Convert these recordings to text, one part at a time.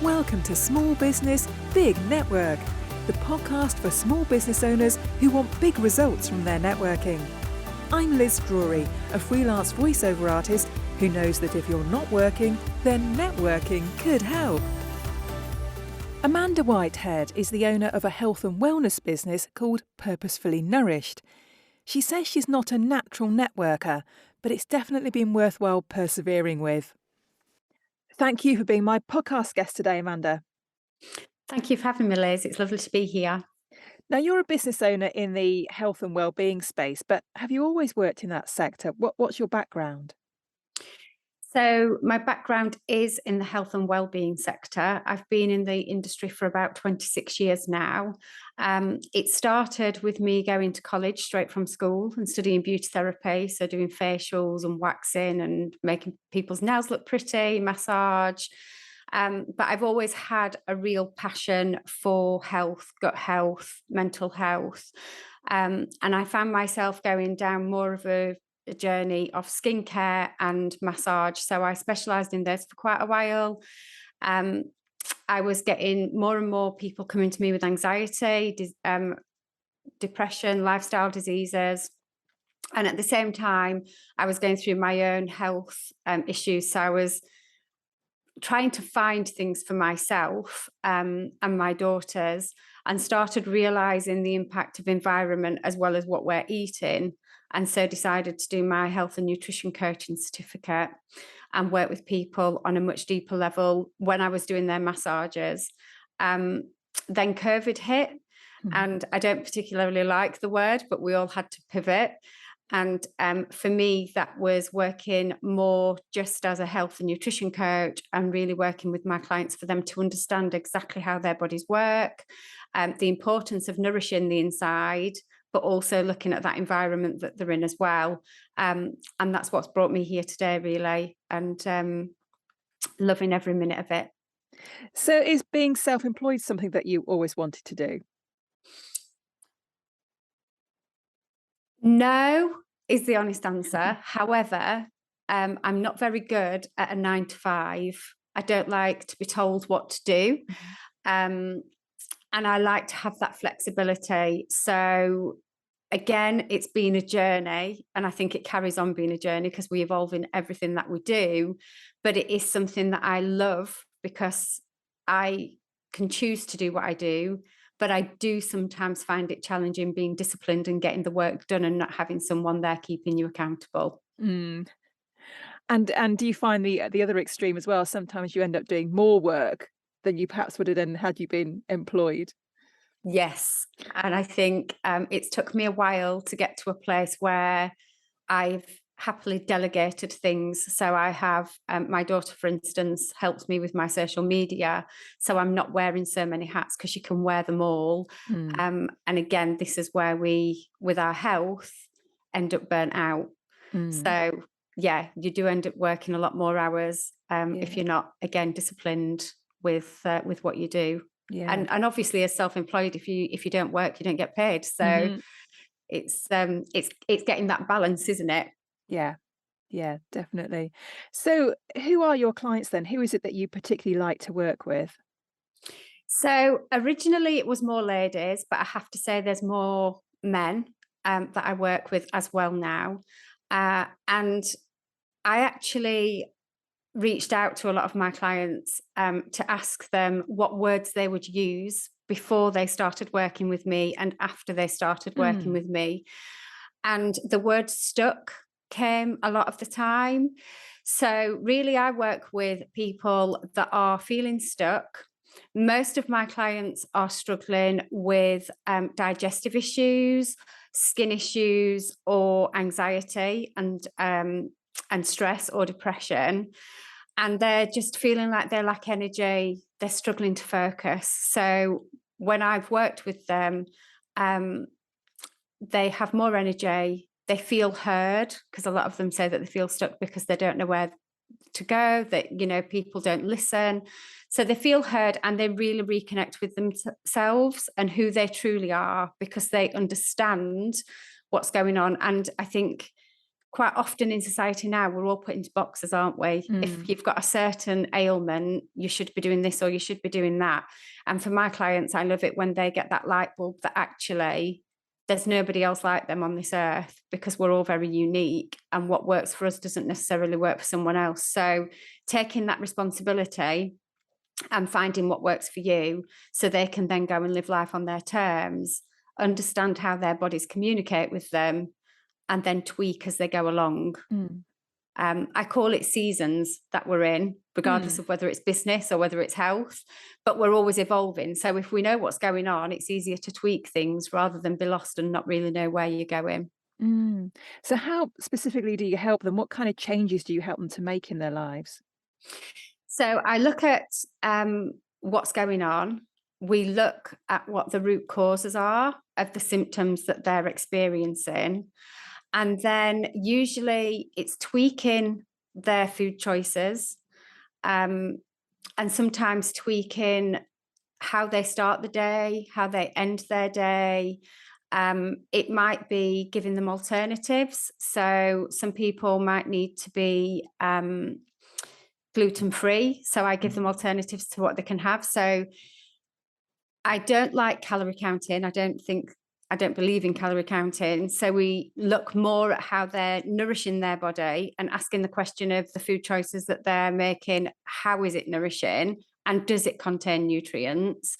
Welcome to Small Business, Big Network, the podcast for small business owners who want big results from their networking. I'm Liz Drury, a freelance voiceover artist who knows that if you're not working, then networking could help. Amanda Whitehead is the owner of a health and wellness business called Purposefully Nourished. She says she's not a natural networker, but it's definitely been worthwhile persevering with. Thank you for being my podcast guest today, Amanda. Thank you for having me, Liz. It's lovely to be here. Now, you're a business owner in the health and wellbeing space, but have you always worked in that sector? What's your background? So my background is in the health and wellbeing sector. I've been in the industry for about 26 years now. It started with me going to college straight from school and studying beauty therapy, so doing facials and waxing and making people's nails look pretty, massage. But I've always had a real passion for health, gut health, mental health. And I found myself going down more of a journey of skincare and massage. So I specialised in this for quite a while. I was getting more and more people coming to me with anxiety, depression, lifestyle diseases. And at the same time, I was going through my own health issues. So I was trying to find things for myself and my daughters, and started realising the impact of environment as well as what we're eating. And so decided to do my health and nutrition coaching certificate and work with people on a much deeper level when I was doing their massages. Then COVID hit, and I don't particularly like the word, but we all had to pivot. And for me, that was working more just as a health and nutrition coach and really working with my clients for them to understand exactly how their bodies work, the importance of nourishing the inside, but also looking at that environment that they're in as well. And that's what's brought me here today, really, and loving every minute of it. So is being self-employed something that you always wanted to do? No, is the honest answer. However, I'm not very good at a 9 to 5. I don't like to be told what to do. And I like to have that flexibility. So again, it's been a journey, and I think it carries on being a journey because we evolve in everything that we do. But it is something that I love because I can choose to do what I do. But I do sometimes find it challenging being disciplined and getting the work done and not having someone there keeping you accountable. And do you find the other extreme as well? Sometimes you end up doing more work than you perhaps would have done had you been employed. Yes. And I think it's took me a while to get to a place where I've happily delegated things. So I have my daughter, for instance, helps me with my social media. So I'm not wearing so many hats because you can wear them all. And again, this is where we, with our health, end up burnt out. So yeah, you do end up working a lot more hours if you're not, again, disciplined with what you do. Yeah. And obviously, as self-employed, if you don't work, you don't get paid. So it's getting that balance, isn't it? Yeah, definitely. So who are your clients then? Who is it that you particularly like to work with? So originally it was more ladies, but I have to say there's more men that I work with as well now. And I actually reached out to a lot of my clients to ask them what words they would use before they started working with me and after they started working with me. And the word stuck came a lot of the time. So really, I work with people that are feeling stuck. Most of my clients are struggling with digestive issues, skin issues, or anxiety and stress or depression. And they're just feeling like they lack energy. They're struggling to focus. So when I've worked with them, they have more energy. They feel heard, because a lot of them say that they feel stuck because they don't know where to go, that, people don't listen. So they feel heard and they really reconnect with themselves and who they truly are because they understand what's going on. And I think quite often in society now, we're all put into boxes, aren't we? If you've got a certain ailment, you should be doing this or you should be doing that. And for my clients, I love it when they get that light bulb that actually there's nobody else like them on this earth, because we're all very unique, and what works for us doesn't necessarily work for someone else. So taking that responsibility and finding what works for you, so they can then go and live life on their terms, understand how their bodies communicate with them, and then tweak as they go along. I call it seasons that we're in, regardless of whether it's business or whether it's health, but we're always evolving. So if we know what's going on, it's easier to tweak things rather than be lost and not really know where you're going. So how specifically do you help them? What kind of changes do you help them to make in their lives? So I look at what's going on. We look at what the root causes are of the symptoms that they're experiencing. And then usually it's tweaking their food choices, and sometimes tweaking how they start the day, how they end their day. It might be giving them alternatives. So some people might need to be gluten-free. So I give them alternatives to what they can have. So I don't like calorie counting. I don't believe in calorie counting. So we look more at how they're nourishing their body and asking the question of the food choices that they're making. How is it nourishing? And does it contain nutrients?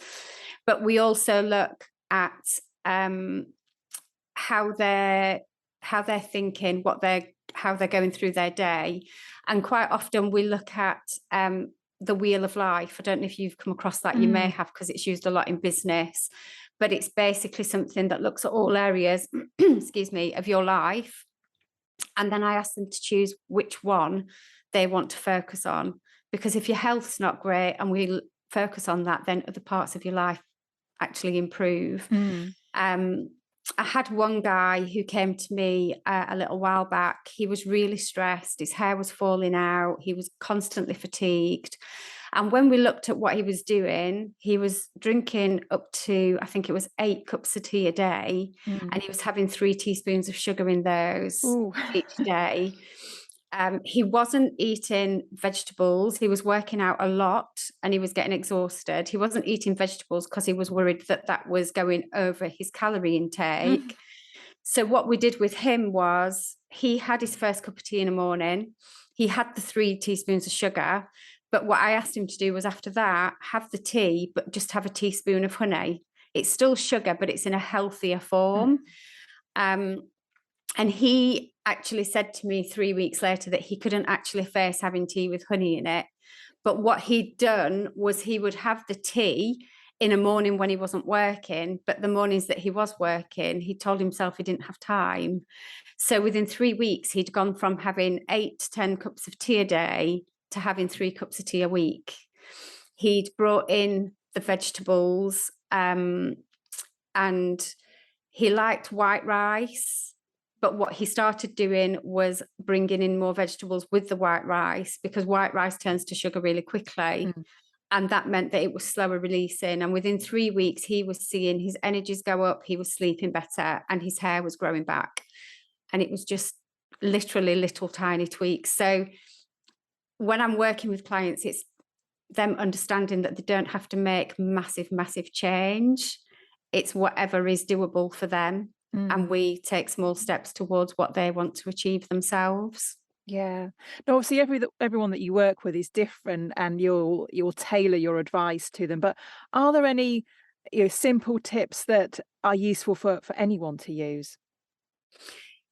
But we also look at how they're thinking, how they're going through their day. And quite often we look at the wheel of life. I don't know if you've come across that. You may have, because it's used a lot in business, but it's basically something that looks at all areas, excuse me, of your life. And then I ask them to choose which one they want to focus on. Because if your health's not great and we focus on that, then other parts of your life actually improve. I had one guy who came to me a little while back. He was really stressed. His hair was falling out. He was constantly fatigued. And when we looked at what he was doing, he was drinking up to, I think it was 8 cups of tea a day. And he was having 3 teaspoons of sugar in those each day. He wasn't eating vegetables. He was working out a lot and he was getting exhausted. He wasn't eating vegetables because he was worried that that was going over his calorie intake. So what we did with him was he had his first cup of tea in the morning. He had the 3 teaspoons of sugar. But what I asked him to do was, after that, have the tea, but just have a teaspoon of honey. It's still sugar, but it's in a healthier form. And he actually said to me 3 weeks later that he couldn't actually face having tea with honey in it. But what he'd done was he would have the tea in a morning when he wasn't working, but the mornings that he was working, he told himself he didn't have time. So within 3 weeks, he'd gone from having 8 to 10 cups of tea a day to having 3 cups of tea a week. He'd brought in the vegetables, and he liked white rice. But what he started doing was bringing in more vegetables with the white rice, because white rice turns to sugar really quickly. And that meant that it was slower releasing. And within 3 weeks, he was seeing his energies go up, he was sleeping better, and his hair was growing back. And it was just literally little tiny tweaks. So when I'm working with clients, it's them understanding that they don't have to make massive, massive change. It's whatever is doable for them. And we take small steps towards what they want to achieve themselves. Yeah. No, obviously everyone that you work with is different, and you'll tailor your advice to them. But are there any simple tips that are useful for anyone to use?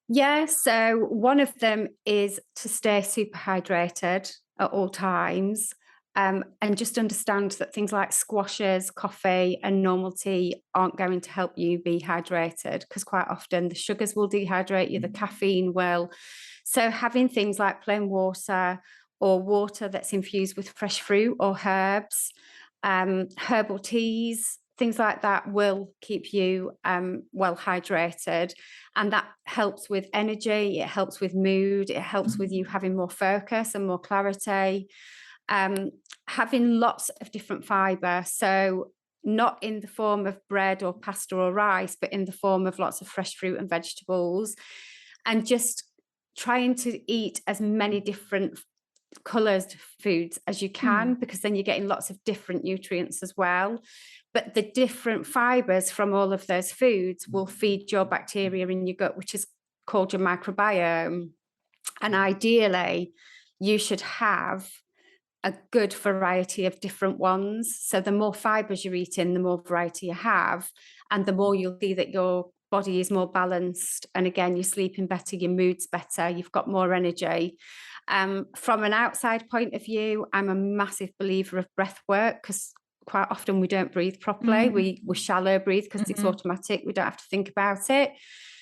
Yeah, so one of them is to stay super hydrated at all times, and just understand that things like squashes, coffee, and normal tea aren't going to help you be hydrated, because quite often the sugars will dehydrate you, the caffeine will. So having things like plain water, or water that's infused with fresh fruit or herbs, herbal teas, things like that will keep you well hydrated. And that helps with energy, it helps with mood, it helps with you having more focus and more clarity. Having lots of different fibre, so not in the form of bread or pasta or rice, but in the form of lots of fresh fruit and vegetables. And just trying to eat as many different coloured foods as you can, because then you're getting lots of different nutrients as well. But the different fibres from all of those foods will feed your bacteria in your gut, which is called your microbiome. And ideally, you should have a good variety of different ones. So the more fibres you're eating, the more variety you have, and the more you'll see that your body is more balanced. And again, you're sleeping better, your mood's better, you've got more energy. From an outside point of view, I'm a massive believer of breath work, because quite often we don't breathe properly. We shallow breathe because it's automatic. We don't have to think about it.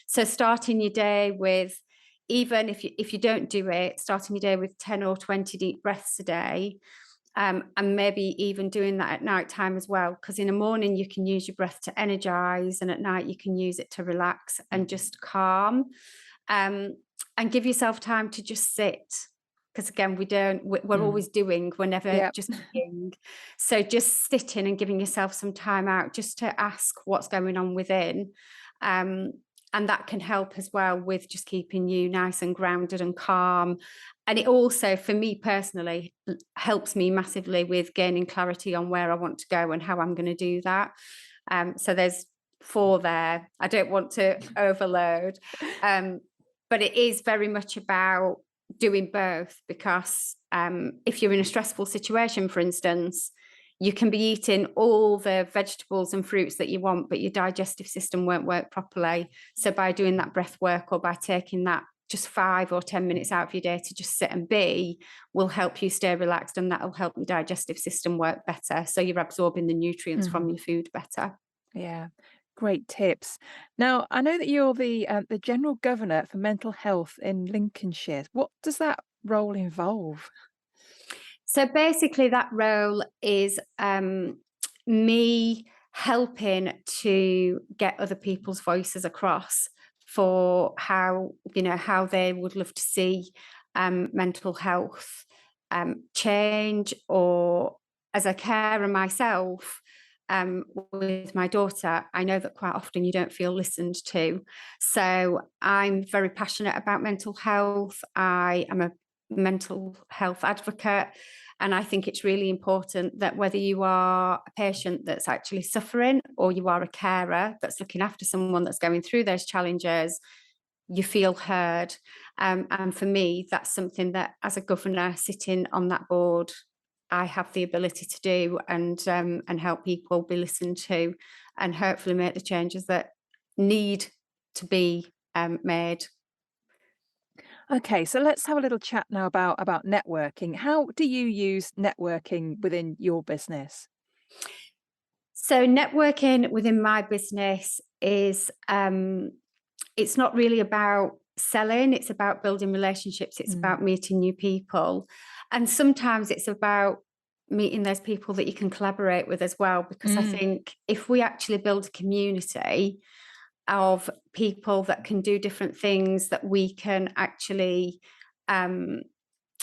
So starting your day with, even if you don't do it, starting your day with 10 or 20 deep breaths a day, and maybe even doing that at night time as well, because in the morning you can use your breath to energize, and at night you can use it to relax and just calm, and give yourself time to just sit, because again, we're always doing, we're never just being. So just sitting and giving yourself some time out just to ask what's going on within. And that can help as well with just keeping you nice and grounded and calm. And it also, for me personally, helps me massively with gaining clarity on where I want to go and how I'm going to do that. So there's 4 there. I don't want to overload. But it is very much about doing both, because if you're in a stressful situation, for instance, you can be eating all the vegetables and fruits that you want, but your digestive system won't work properly. So by doing that breath work, or by taking that just 5 or 10 minutes out of your day to just sit and be, will help you stay relaxed, and that will help your digestive system work better. So you're absorbing the nutrients from your food better. Yeah, great tips. Now, I know that you're the General Governor for Mental Health in Lincolnshire. What does that role involve? So basically that role is me helping to get other people's voices across for how they would love to see mental health change. Or as a carer myself, with my daughter, I know that quite often you don't feel listened to. So I'm very passionate about mental health. I am a mental health advocate, and I think it's really important that whether you are a patient that's actually suffering, or you are a carer that's looking after someone that's going through those challenges, you feel heard. And for me, that's something that, as a governor sitting on that board, I have the ability to do, and help people be listened to, and hopefully make the changes that need to be made. Okay, so let's have a little chat now about networking. How do you use networking within your business? So networking within my business is, it's not really about selling, it's about building relationships, it's about meeting new people. And sometimes it's about meeting those people that you can collaborate with as well, because I think if we actually build a community of people that can do different things, that we can actually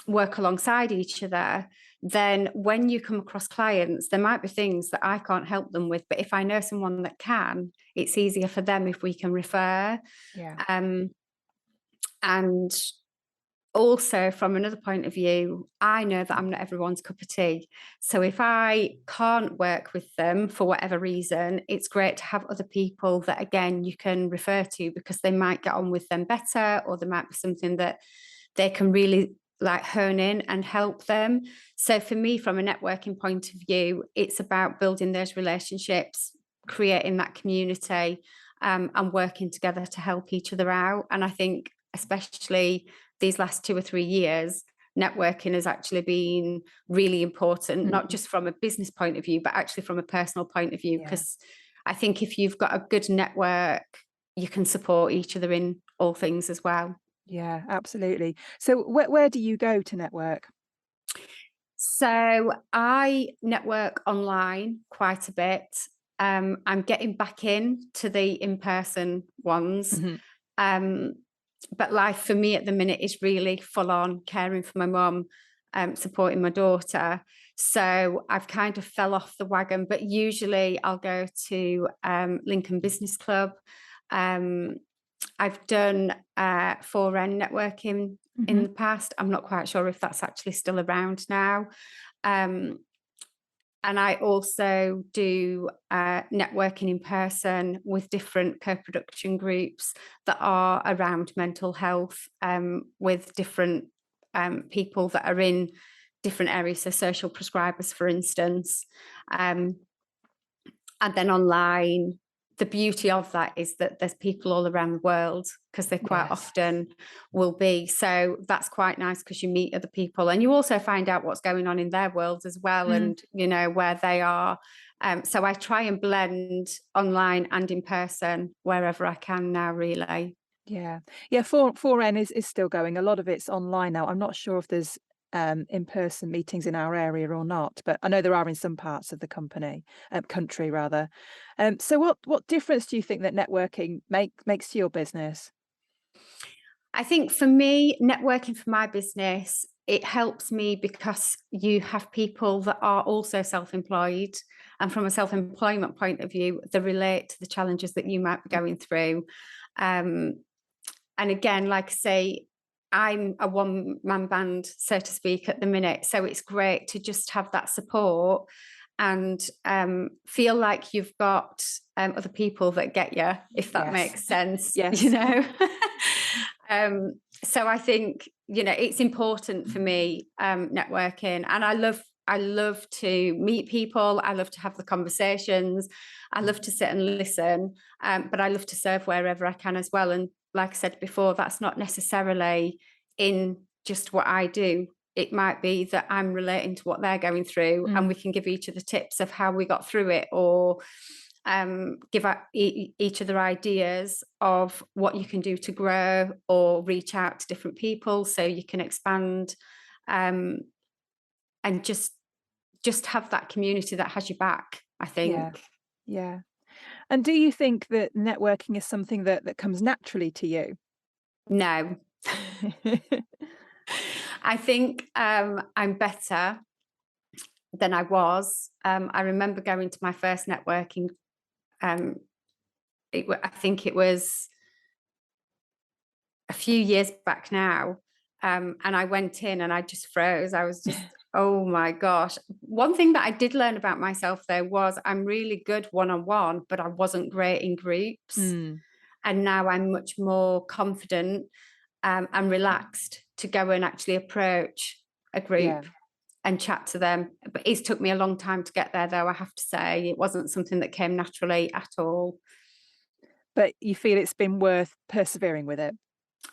work alongside each other, then when you come across clients, there might be things that I can't help them with, but if I know someone that can, it's easier for them if we can refer. Yeah. And also, from another point of view, I know that I'm not everyone's cup of tea. So if I can't work with them for whatever reason, it's great to have other people that, again, you can refer to, because they might get on with them better, or there might be something that they can really hone in and help them. So for me, from a networking point of view, it's about building those relationships, creating that community, and working together to help each other out. And I think, especially these last 2 or 3 years, networking has actually been really important, not just from a business point of view, but actually from a personal point of view, because I think if you've got a good network, you can support each other in all things as well. Yeah, absolutely. So where do you go to network? So I network online quite a bit. I'm getting back in to the in-person ones. But life for me at the minute is really full on, caring for my mum, supporting my daughter. So I've kind of fell off the wagon, but usually I'll go to Lincoln Business Club. I've done 4N networking in the past. I'm not quite sure if that's actually still around now. And I also do networking in person with different co-production groups that are around mental health, with different people that are in different areas, so social prescribers, for instance. And then online, the beauty of that is that there's people all around the world, because they quite often will be. So that's quite nice, because you meet other people and you also find out what's going on in their worlds as well, and where they are. So I try and blend online and in person wherever I can now, really. Yeah. 4N is still going. A lot of it's online now. I'm not sure if there's in-person meetings in our area or not, but I know there are in some parts of the country rather. So what difference do you think that networking makes to your business? I think for me, networking for my business, it helps me because you have people that are also self-employed. And from a self-employment point of view, they relate to the challenges that you might be going through. And again, like I say, I'm a one-man band, so to speak, at the minute. So it's great to just have that support and feel like you've got other people that get you, if that makes sense. Yes. So I think, it's important for me, networking, and I love to meet people. I love to have the conversations. I love to sit and listen, but I love to serve wherever I can as well. And like I said before, that's not necessarily in just what I do. It might be that I'm relating to what they're going through, and we can give each other tips of how we got through it, or give each other ideas of what you can do to grow, or reach out to different people so you can expand, and just have that community that has your back, I think. Yeah. And do you think that networking is something that comes naturally to you? No. I think I'm better than I was. I remember going to my first networking. I think it was a few years back now. And I went in and I just froze. I was just, oh my gosh. One thing that I did learn about myself, though, was I'm really good one-on-one, but I wasn't great in groups. And now I'm much more confident and relaxed to go and actually approach a group and chat to them. But it's took me a long time to get there, though, I have to say. It wasn't something that came naturally at all. But you feel it's been worth persevering with it?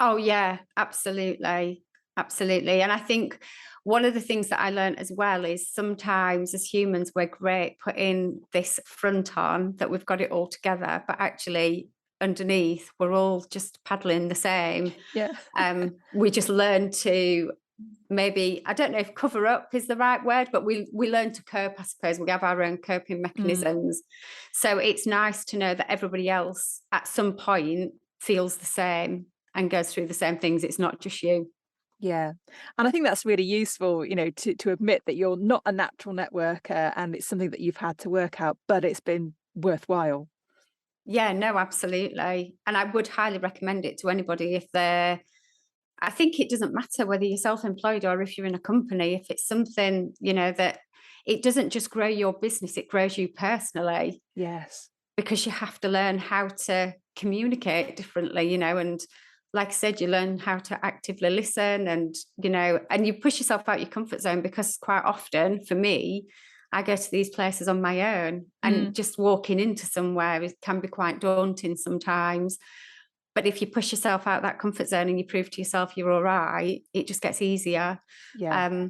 Oh, yeah, absolutely. Absolutely. And I think one of the things that I learned as well is sometimes as humans, we're great putting this front on that we've got it all together, but actually underneath, we're all just paddling the same. Yeah. We just learn to, maybe, I don't know if cover up is the right word, but we learn to cope, I suppose. We have our own coping mechanisms. So it's nice to know that everybody else at some point feels the same and goes through the same things. It's not just you. Yeah. And I think that's really useful, to admit that you're not a natural networker and it's something that you've had to work out, but it's been worthwhile. Yeah, no, absolutely. And I would highly recommend it to anybody if they're, I think it doesn't matter whether you're self-employed or if you're in a company, if it's something, that it doesn't just grow your business, it grows you personally. Yes. Because you have to learn how to communicate differently, and like I said, you learn how to actively listen, and, and you push yourself out your comfort zone, because quite often for me, I go to these places on my own, and just walking into somewhere can be quite daunting sometimes. But if you push yourself out that comfort zone and you prove to yourself you're all right, it just gets easier. Yeah.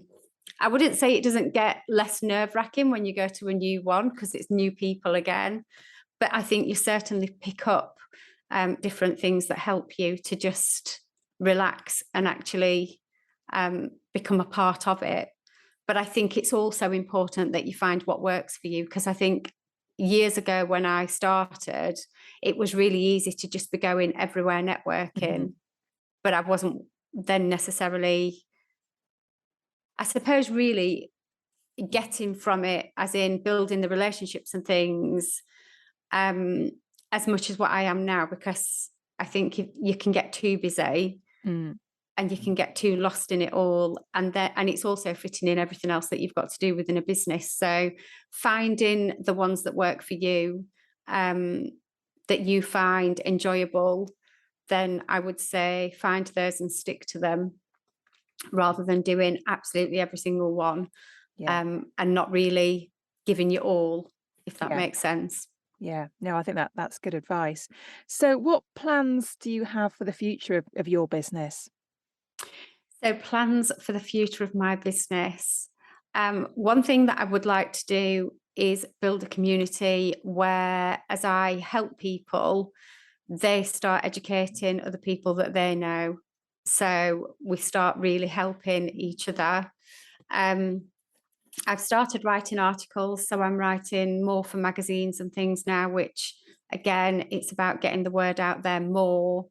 I wouldn't say it doesn't get less nerve-wracking when you go to a new one, because it's new people again. But I think you certainly pick up different things that help you to just relax and actually become a part of it. But I think it's also important that you find what works for you, because I think years ago when I started, it was really easy to just be going everywhere networking, but I wasn't then necessarily, I suppose, really getting from it, as in building the relationships and things, as much as what I am now, because I think you can get too busy and you can get too lost in it all. And it's also fitting in everything else that you've got to do within a business. So finding the ones that work for you, that you find enjoyable, then I would say find those and stick to them rather than doing absolutely every single one, and not really giving you all, if that makes sense. Yeah, no, I think that's good advice. So what plans do you have for the future of your business? So plans for the future of my business. One thing that I would like to do is build a community where, as I help people, they start educating other people that they know. So we start really helping each other. I've started writing articles, so I'm writing more for magazines and things now, which again, it's about getting the word out there more.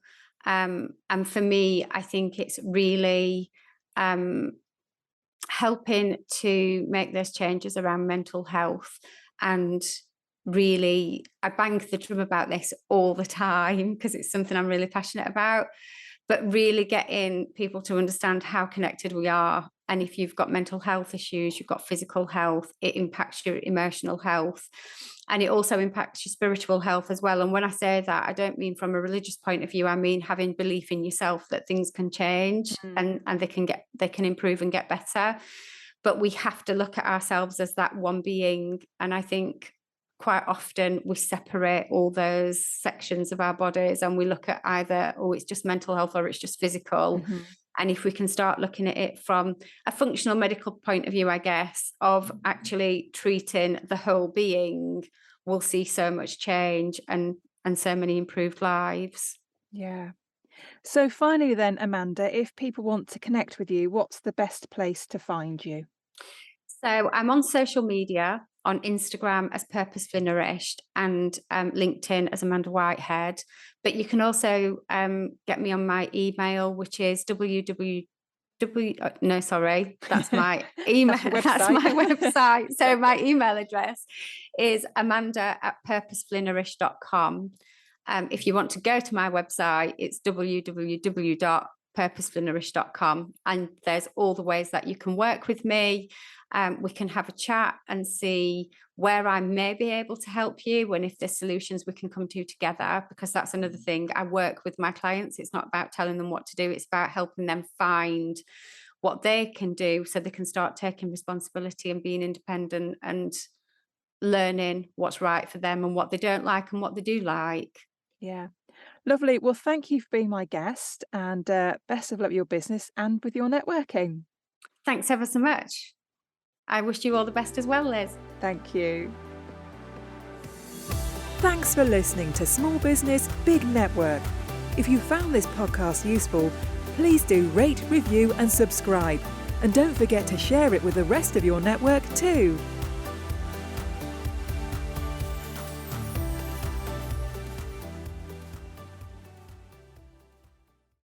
And for me, I think it's really helping to make those changes around mental health. And really, I bang the drum about this all the time because it's something I'm really passionate about, but really getting people to understand how connected we are. And if you've got mental health issues, you've got physical health, it impacts your emotional health, and it also impacts your spiritual health as well. And when I say that, I don't mean from a religious point of view. I mean having belief in yourself that things can change and they can improve and get better. But we have to look at ourselves as that one being. And I think quite often we separate all those sections of our bodies and we look at either, oh, it's just mental health or it's just physical. And if we can start looking at it from a functional medical point of view, I guess, of actually treating the whole being, we'll see so much change and so many improved lives. Yeah. So finally then, Amanda, if people want to connect with you, what's the best place to find you? So I'm on social media, on Instagram as Purposefully Nourished and LinkedIn as Amanda Whitehead. But you can also get me on my email, which is that's my email. That's my website. So my email address is amanda@purposefullynourished.com. If you want to go to my website, it's www.purposefullynourished.com. And there's all the ways that you can work with me. We can have a chat and see where I may be able to help you and if there's solutions we can come to together, because that's another thing. I work with my clients. It's not about telling them what to do. It's about helping them find what they can do so they can start taking responsibility and being independent and learning what's right for them and what they don't like and what they do like. Yeah. Lovely. Well, thank you for being my guest, and best of luck with your business and with your networking. Thanks ever so much. I wish you all the best as well, Liz. Thank you. Thanks for listening to Small Business, Big Network. If you found this podcast useful, please do rate, review and subscribe. And don't forget to share it with the rest of your network too.